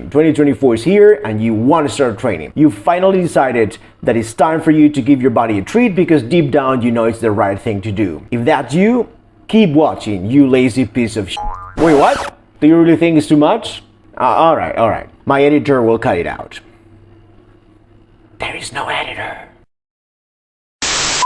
training. 2024 is here and you want to start training. You finally decided that it's time for you to give your body a treat because deep down you know it's the right thing to do. If that's you, keep watching, you lazy piece of shit. Wait, what? Do you really think it's too much? Alright. My editor will cut it out. There is no editor.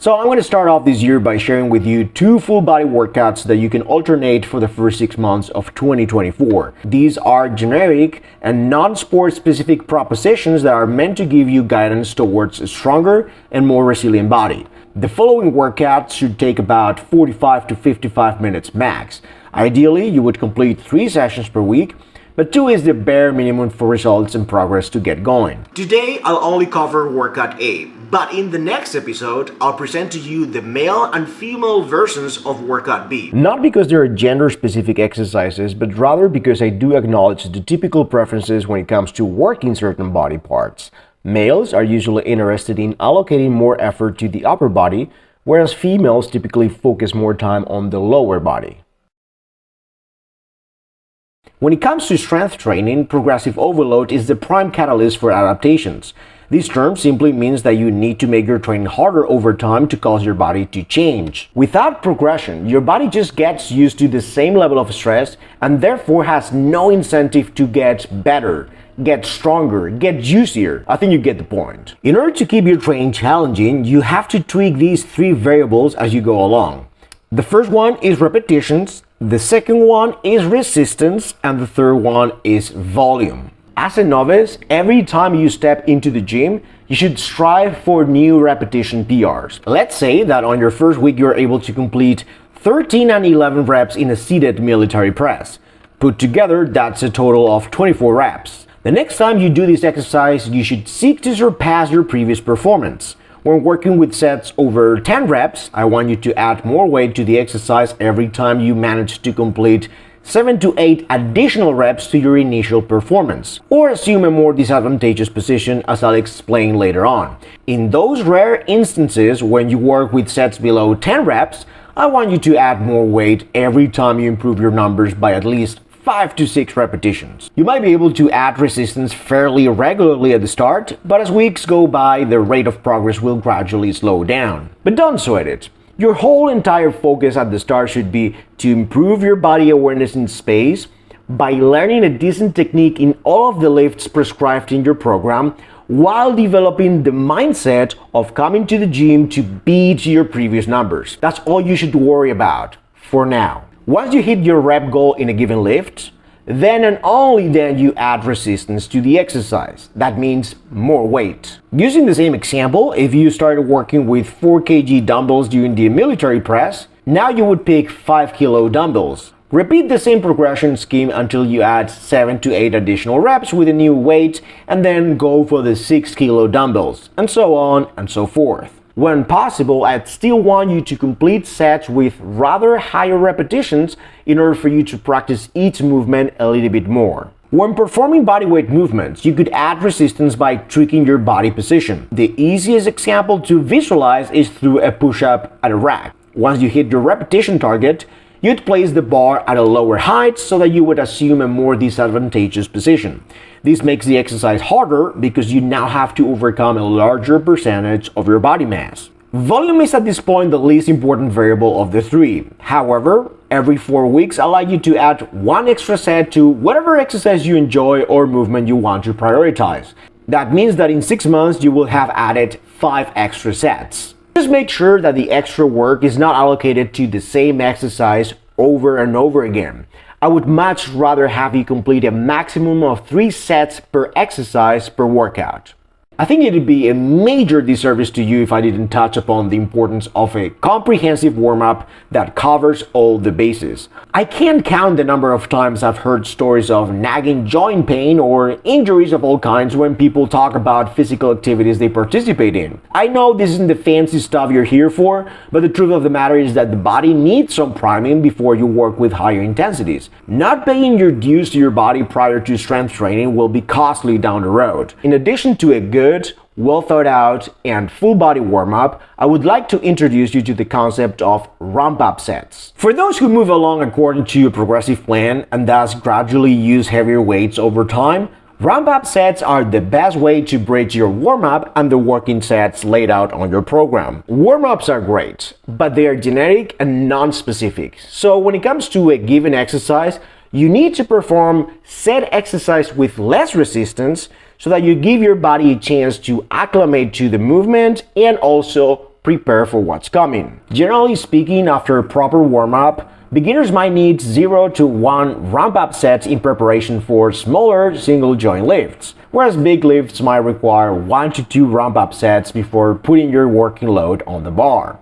So I'm going to start off this year by sharing with you 2 full body workouts that you can alternate for the first 6 months of 2024. These are generic and non-sport specific propositions that are meant to give you guidance towards a stronger and more resilient body. The following workouts should take about 45 to 55 minutes max. Ideally, you would complete 3 sessions per week, but 2 is the bare minimum for results and progress to get going. Today, I'll only cover workout A, but in the next episode, I'll present to you the male and female versions of workout B. Not because there are gender-specific exercises, but rather because I do acknowledge the typical preferences when it comes to working certain body parts. Males are usually interested in allocating more effort to the upper body, whereas females typically focus more time on the lower body. When it comes to strength training, progressive overload is the prime catalyst for adaptations. This term simply means that you need to make your training harder over time to cause your body to change. Without progression, your body just gets used to the same level of stress and therefore has no incentive to get better, get stronger, get juicier. I think you get the point. In order to keep your training challenging, you have to tweak these 3 variables as you go along. The first one is repetitions, the second one is resistance, and the third one is volume. As a novice, every time you step into the gym, you should strive for new repetition PRs. Let's say that on your first week you're able to complete 13 and 11 reps in a seated military press. Put together, that's a total of 24 reps. The next time you do this exercise, you should seek to surpass your previous performance. When working with sets over 10 reps, I want you to add more weight to the exercise every time you manage to complete 7 to 8 additional reps to your initial performance, or assume a more disadvantageous position as I'll explain later on. In those rare instances when you work with sets below 10 reps, I want you to add more weight every time you improve your numbers by at least 5 to 6 repetitions. You might be able to add resistance fairly regularly at the start, but as weeks go by, the rate of progress will gradually slow down. But don't sweat it. Your whole entire focus at the start should be to improve your body awareness in space by learning a decent technique in all of the lifts prescribed in your program, while developing the mindset of coming to the gym to beat your previous numbers. That's all you should worry about for now. Once you hit your rep goal in a given lift, then and only then you add resistance to the exercise. That means more weight. Using the same example, if you started working with 4 kg dumbbells during the military press, now you would pick 5 kilo dumbbells. Repeat the same progression scheme until you add 7 to 8 additional reps with a new weight, and then go for the 6 kilo dumbbells, and so on and so forth. When possible, I'd still want you to complete sets with rather higher repetitions in order for you to practice each movement a little bit more. When performing bodyweight movements, you could add resistance by tweaking your body position. The easiest example to visualize is through a push-up at a rack. Once you hit your repetition target, you'd place the bar at a lower height so that you would assume a more disadvantageous position. This makes the exercise harder because you now have to overcome a larger percentage of your body mass. Volume is at this point the least important variable of the 3. However, every 4 weeks allow you to add 1 extra set to whatever exercise you enjoy or movement you want to prioritize. That means that in 6 months you will have added 5 extra sets. Just make sure that the extra work is not allocated to the same exercise over and over again. I would much rather have you complete a maximum of 3 sets per exercise per workout. I think it would be a major disservice to you if I didn't touch upon the importance of a comprehensive warm-up that covers all the bases. I can't count the number of times I've heard stories of nagging joint pain or injuries of all kinds when people talk about physical activities they participate in. I know this isn't the fancy stuff you're here for, but the truth of the matter is that the body needs some priming before you work with higher intensities. Not paying your dues to your body prior to strength training will be costly down the road. In addition to a good, well thought out, and full body warm-up, I would like to introduce you to the concept of ramp-up sets. For those who move along according to a progressive plan and thus gradually use heavier weights over time, Ramp-up sets are the best way to bridge your warm-up and the working sets laid out on your program. Warm-ups are great, but they are generic and non-specific. So when it comes to a given exercise, you need to perform said exercise with less resistance so that you give your body a chance to acclimate to the movement and also prepare for what's coming. Generally speaking, after a proper warm-up, beginners might need 0 to 1 ramp-up sets in preparation for smaller single-joint lifts, whereas big lifts might require 1 to 2 ramp-up sets before putting your working load on the bar.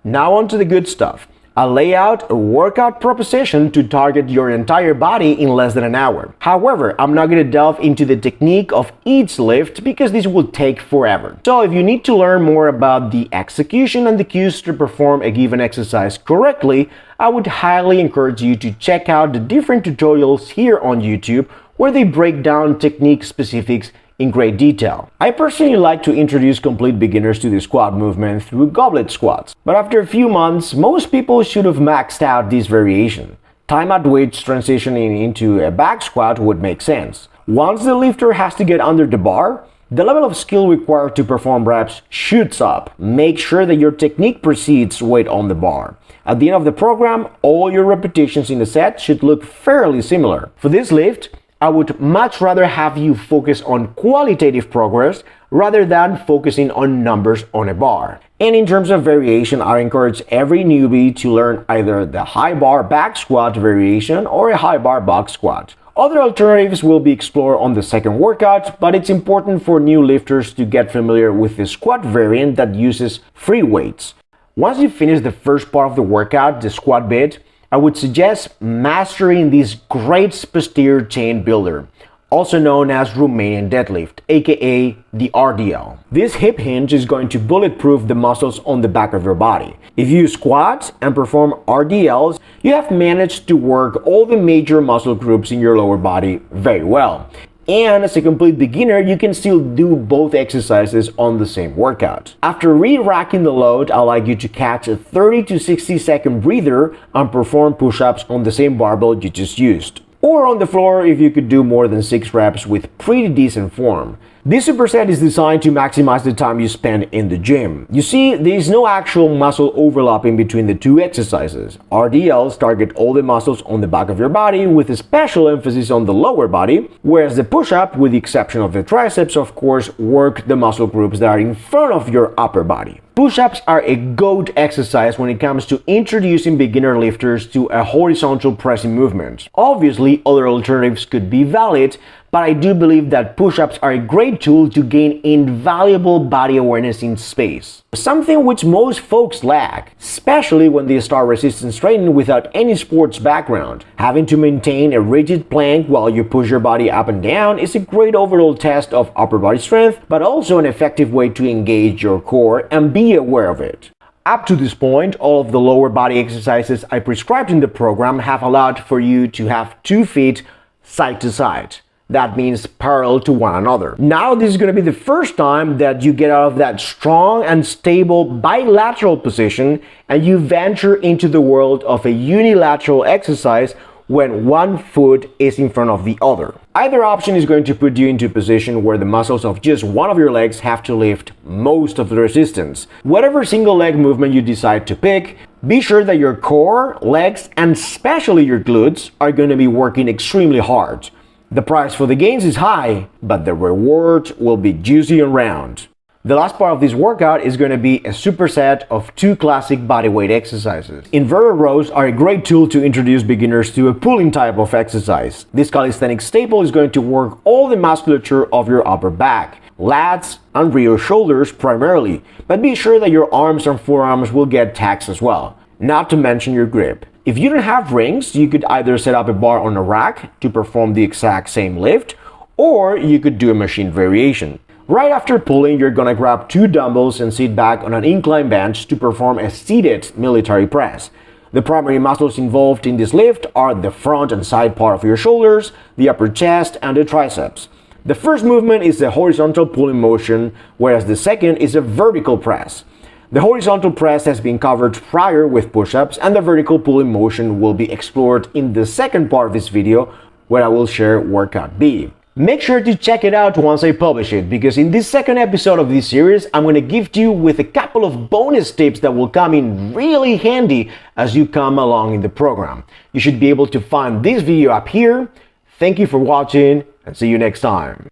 Now on to the good stuff. I lay out a workout proposition to target your entire body in less than an hour. However, I'm not going to delve into the technique of each lift because this will take forever. So if you need to learn more about the execution and the cues to perform a given exercise correctly, I would highly encourage you to check out the different tutorials here on YouTube where they break down technique specifics in great detail. I personally like to introduce complete beginners to the squat movement through goblet squats, but after a few months, most people should have maxed out this variation, time at which transitioning into a back squat would make sense. Once the lifter has to get under the bar, the level of skill required to perform reps shoots up. Make sure that your technique precedes weight on the bar. At the end of the program, all your repetitions in the set should look fairly similar. For this lift, I would much rather have you focus on qualitative progress rather than focusing on numbers on a bar. And in terms of variation, I encourage every newbie to learn either the high bar back squat variation or a high bar box squat. Other alternatives will be explored on the second workout, but it's important for new lifters to get familiar with the squat variant that uses free weights. Once you finish the first part of the workout, the squat bit, I would suggest mastering this great posterior chain builder, also known as Romanian Deadlift, aka the RDL. This hip hinge is going to bulletproof the muscles on the back of your body. If you squat and perform RDLs, you have managed to work all the major muscle groups in your lower body very well. And as a complete beginner, you can still do both exercises on the same workout. After re-racking the load, I like you to catch a 30 to 60 second breather and perform push-ups on the same barbell you just used. Or on the floor if you could do more than 6 reps with pretty decent form. This superset is designed to maximize the time you spend in the gym. You see, there is no actual muscle overlapping between the two exercises. RDLs target all the muscles on the back of your body with a special emphasis on the lower body, whereas the push-up, with the exception of the triceps, of course, work the muscle groups that are in front of your upper body. Push-ups are a GOAT exercise when it comes to introducing beginner lifters to a horizontal pressing movement. Obviously, other alternatives could be valid, but I do believe that push-ups are a great tool to gain invaluable body awareness in space. Something which most folks lack, especially when they start resistance training without any sports background. Having to maintain a rigid plank while you push your body up and down is a great overall test of upper body strength, but also an effective way to engage your core and be aware of it. Up to this point, all of the lower body exercises I prescribed in the program have allowed for you to have 2 feet side to side. That means parallel to one another. Now this is going to be the first time that you get out of that strong and stable bilateral position and you venture into the world of a unilateral exercise when one foot is in front of the other. Either option is going to put you into a position where the muscles of just one of your legs have to lift most of the resistance. Whatever single leg movement you decide to pick, be sure that your core, legs, and especially your glutes are going to be working extremely hard. The price for the gains is high, but the reward will be juicy and round. The last part of this workout is going to be a superset of 2 classic bodyweight exercises. Inverted rows are a great tool to introduce beginners to a pulling type of exercise. This calisthenics staple is going to work all the musculature of your upper back, lats, and rear shoulders primarily, but be sure that your arms and forearms will get taxed as well, not to mention your grip. If you don't have rings, you could either set up a bar on a rack to perform the exact same lift, or you could do a machine variation. Right after pulling, you're gonna grab 2 dumbbells and sit back on an incline bench to perform a seated military press. The primary muscles involved in this lift are the front and side part of your shoulders, the upper chest, and the triceps. The first movement is a horizontal pulling motion, whereas the second is a vertical press. The horizontal press has been covered prior with push-ups, and the vertical pulling motion will be explored in the second part of this video, where I will share workout B. Make sure to check it out once I publish it, because in this second episode of this series, I'm going to gift you with a couple of bonus tips that will come in really handy as you come along in the program. You should be able to find this video up here. Thank you for watching, and see you next time.